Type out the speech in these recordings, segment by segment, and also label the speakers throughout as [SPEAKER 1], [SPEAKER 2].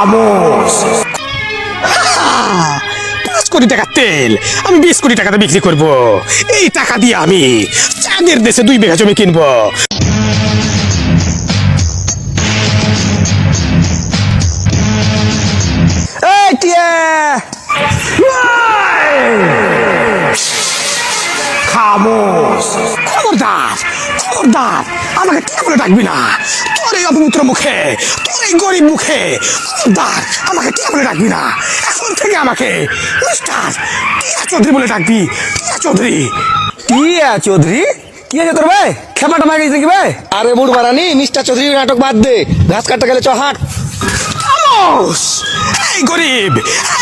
[SPEAKER 1] খামোশ। 5 কোটি টাকার তেল আমি 20 কোটি টাকাতে বিক্রি করব। এই টাকা দিয়ে আমি চাঁদের দেশে 2 বিঘা জমি কিনবো।
[SPEAKER 2] এই টিয়া
[SPEAKER 1] খামোশ। খবরদার খবরদার, আমাকে টিয়া বলে ডাকবি না। তোর এই অপবিত্র মুখে, তোর এই গরিব মুখে, খবরদার আমাকে টিয়া বলে ডাকবি না। এখন থেকে আমাকে মিস্টার টিয়া চৌধুরী বলে ডাকবি। টিয়া চৌধুরী।
[SPEAKER 2] টিয়া চৌধুরী কি আছে তোর ভাই? খেপাটা মার গেছে কি ভাই?
[SPEAKER 3] আরে বুড় বারানি, মিস্টার চৌধুরীর নাটক বাদ দে, ঘাস কাটতে গেলে চ হাট।
[SPEAKER 1] খামোশ। এই গরিব,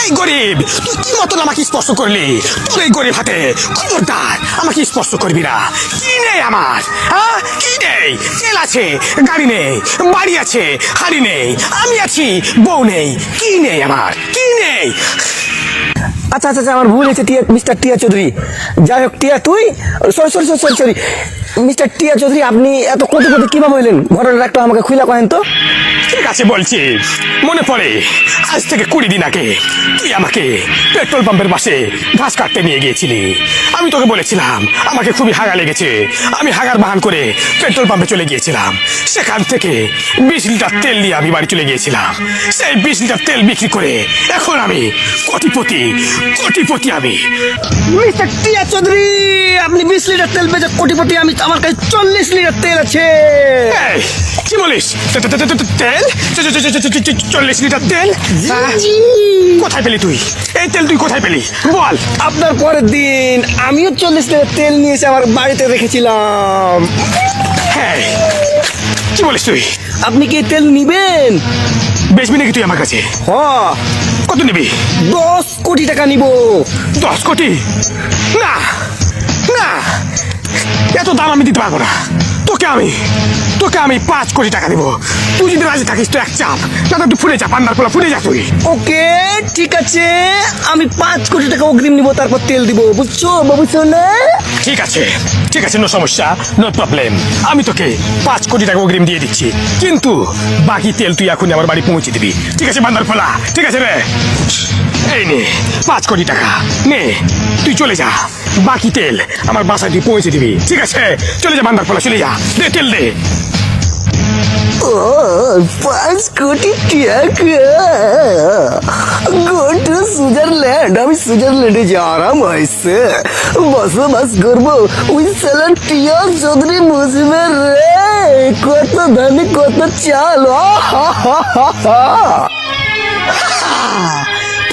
[SPEAKER 1] এই গরিব, তুই কি মতন আমাকে স্পর্শ করলি? তোর এই গরিব হাতে খবরদার আমাকে স্পর্শ করবি না। কি নেই আমার? হ্যাঁ, কি নেই? তেল আছে, গাড়ি নেই, বাড়ি আছে, হাড়ি নেই, আমি আছি, বউ নেই। কি নেই আমার? কি নেই?
[SPEAKER 2] আচ্ছা আচ্ছা আচ্ছা, আমার ভুল হয়েছে। টিয়া, মিস্টার টিয়া চৌধুরী। যাই হোক টিয়া তুই, sorry sorry sorry sorry sorry mister টিয়া চৌধুরী, আপনি এত কোটি কিভাবে হইলেন? ঘটনাটা একটু আমাকে খুলে কহেন তো।
[SPEAKER 1] ঠিক আছে বলছি। মনে পড়ে আজ থেকে 20 দিন আগে তুই আমাকে পেট্রোল পাম্পের পাশে ঘাস কাটতে নিয়ে গিয়েছিলি। আমি তোকে বলেছিলাম আমাকে খুবই হাগা লেগেছে। আমি হাগার বাহান করে পেট্রোল পাম্পে চলে গিয়েছিলাম। সেখান থেকে 20 লিটার তেল নিয়ে আমি বাড়ি চলে গিয়েছিলাম। সেই 20 লিটার তেল বিক্রি করে এখন আমি কোটিপতি। কোটিপতি আমি।
[SPEAKER 3] মিস্টার টিয়া চৌধুরী, আপনি 20 লিটার তেল বেচে কোটিপতি, আমি আমার কাছে 40 লিটার তেল আছে।
[SPEAKER 1] এই, কি বলিস? তেল? 40 লিটার তেল? হ্যাঁ? কোথায় পেলি তুই এই তেল? তুই কোথায় পেলি বল?
[SPEAKER 3] আপনার পরের দিন আমিও 40 লিটার তেল নিয়ে এসে আমার বাড়িতে রেখেছিলাম।
[SPEAKER 1] হ্যাঁ, কি বলিস তুই?
[SPEAKER 3] আপনি কি এই তেল নিবেন?
[SPEAKER 1] বেচবি নাকি তুই আমার কাছে?
[SPEAKER 3] হ্যাঁ,
[SPEAKER 1] কত নিবি?
[SPEAKER 3] 10 কোটি টাকা নিব।
[SPEAKER 1] 10 কোটি? না না, এত দাম আমি দিতে পারবো না। তোকে আমি 5 কোটি টাকা দিব। তুই যদি রাজি থাকিস তো এক চাপ, না তো তুই ফুলে যা, পান্নার পোলা ফুলে যা তুই।
[SPEAKER 3] ওকে ঠিক আছে, আমি 5 কোটি টাকা অগ্রিম নিব, তারপর তেল দিব, বুঝছো বাবু সোনা?
[SPEAKER 1] ঠিক আছে ঠিক আছে, নো সমস্যা, নো প্রবলেম। আমি তোকে 5 কোটি টাকা অগ্রিম দিয়ে দিচ্ছি, কিন্তু বাকি তেল তুই এখন আমার বাড়ি পৌঁছে দিবি। ঠিক আছে বান্দার ফলা? ঠিক আছে রে, এই নে 5 কোটি টাকা নে, তুই চলে যা। বাকি তেল আমার বাসায় তুই পৌঁছে দিবি। ঠিক আছে, চলে যা বান্দার ফলা, চলে যা, দে তেল দে।
[SPEAKER 3] ও 5 কোটি টাকা, গো টু সুইজারল্যান্ড। আমি সুইজারল্যান্ডে যাওয়ার হয়েছে, বসবাস করবো ওই সালা টিয়া চৌধুরী বুঝবে রে, কত ধানে কত চাল।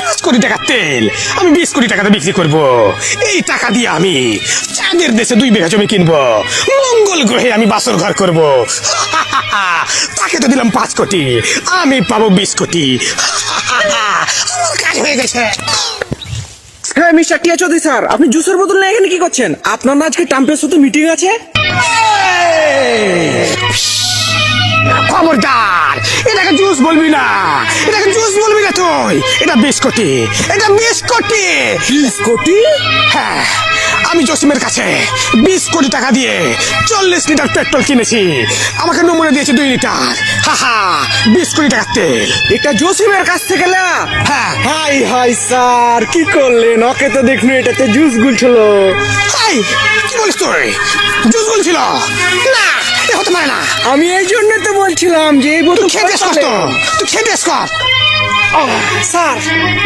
[SPEAKER 1] 5 কোটি টাকার তেল আমি 20 কোটি টাকাতে বিক্রি করব। এই টাকা দিয়ে আমি চাঁদের দেশে 2 বিঘা জমি কিনবো। মঙ্গল গ্রহে আমি বাসর ঘর করব। তাকে তো দিলাম 5 কোটি, আমি পাবো 20 কোটি। আমার কাজ হয়ে গেছে।
[SPEAKER 2] হ্যাঁ মিস্টার টিয়া চৌধুরী স্যার, আপনি জুসের বোতল নিয়ে এখানে কি করছেন? আপনার না আজকে টাম্পের সাথে মিটিং আছে?
[SPEAKER 1] খবরদার, এটাকে জুস বলবি না, এটাকে জুস বলবি না তুই। এটা 20 কোটি, এটা 20 কোটি।
[SPEAKER 2] 20 কোটি?
[SPEAKER 1] হ্যাঁ, আমি জসিমের কাছে 20 কোটি টাকা দিয়ে 40 লিটার পেট্রোল কিনেছি। আমাকে নমুনা দিয়েছে 2 লিটার। 20 কোটি টাকার তেল।
[SPEAKER 2] এটা জসিমের কাছ থেকে না?
[SPEAKER 1] হ্যাঁ।
[SPEAKER 2] হাই হাই স্যার, কি করলেন? ওকে তো দেখুন এটাতে জুস গুলছিল।
[SPEAKER 1] এই, কি বলিস তুই? জুস বলছিল না, এ হতে পারে না।
[SPEAKER 2] আমি এই জন্য তো বলছিলাম যে এই বোতল
[SPEAKER 1] তুই খেয়ে টেস্ট কর তো, তুই খেয়ে টেস্ট কর।
[SPEAKER 2] স্যার,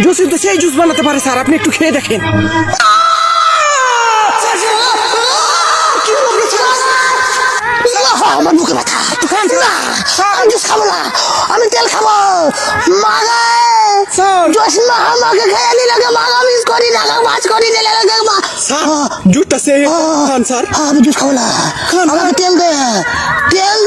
[SPEAKER 2] জসিম তো সেই জুস বানাতে পারে স্যার, আপনি একটু খেয়ে দেখেন।
[SPEAKER 1] আমার বুকে ব্যথা। না, আমি জুস খাবো না, আমি তেল খাবো। মাগে জসিমা আমাকে খেয়ে নিলে, মাগা 20 কোটি টাকা 5 কোটি দিলে।
[SPEAKER 2] স্যার জুসটা সেই খান স্যার।
[SPEAKER 1] আমি জুস খাবো না, আমাকে তেল দে, তেল